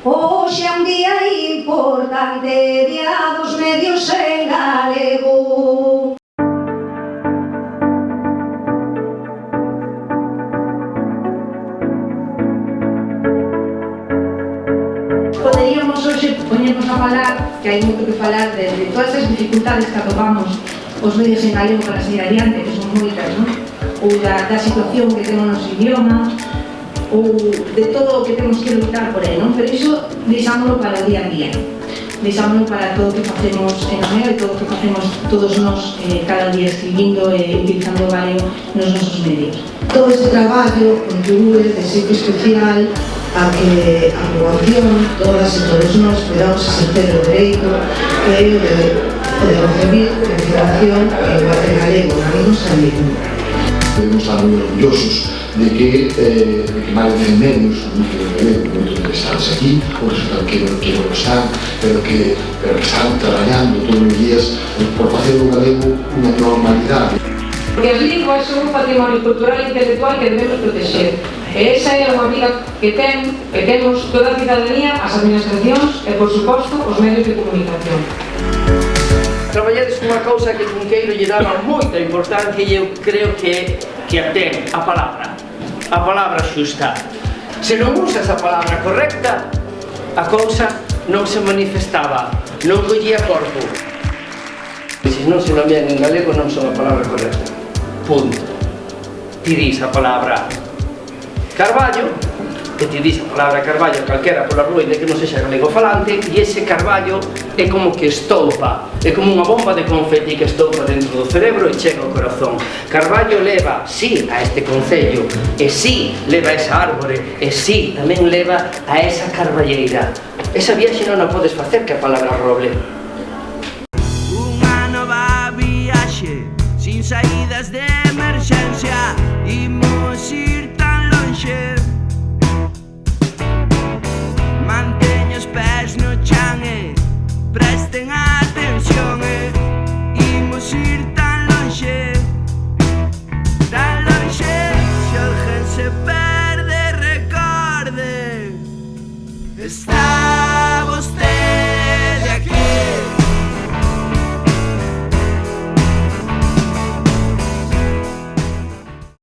Hoxe é un día importante, día dos medios en galego. Poderíamos hoxe poñernos a falar, que hai moito que falar, de todas as dificultades que atopamos os medios en galego para seguir adiante, que son moitas, non? Ou da situación que temos nos idioma, ou de todo o que temos que lutar por ele, non? Pero iso deixámoslo para o día a día, deixámoslo para todo o que facemos en Omega e todo o que facemos todos nós cada día escribindo e utilizando o galego nos nosos medios. Todo este traballo contribúe de xeito especial a que a poboación, todas e todos nós, podamos exercer o dereito que é o de recibir información en galego, na nosa lingua. Debemos estar moi orgullosos de que máis de 100 medios, moitos interesados aquí, o resultado que non están, pero que están traballando todos os días por facer o galego unha normalidade. Porque as linguas son un patrimonio cultural e intelectual que debemos proteger. E esa é unha obriga que temos toda a cidadanía, as administracións e, por suposto, os medios de comunicación. Traballades cunha cousa que Cunqueiro lle daba moita importancia e eu creo que a ten, a palabra xusta. Se non usas a palabra correcta, a cousa non se manifestaba, non collía corpo. Se non se lamían en galego non son a palabra correcta. Punto. Ti dis a palabra Carballo, e ti dis a palabra Carballo calquera pola rúa de que non sexa galego falante, e ese Carballo é como que estoupa, é como unha bomba de confeti que estoupa dentro do cerebro e chega ao corazón. Carballo leva, sí, a este concello, e sí, leva a esa árbore, e sí, tamén leva a esa carballeira. Esa viaxe non a podes facer que a palabra roble. Unha nova viaxe, sin saídas de emerxencia, imos ir tan lonxe. Manteño os pés no chan e presten atención e imos ir tan lonxe, tan lonxe. Se alguén se perde, recorde, está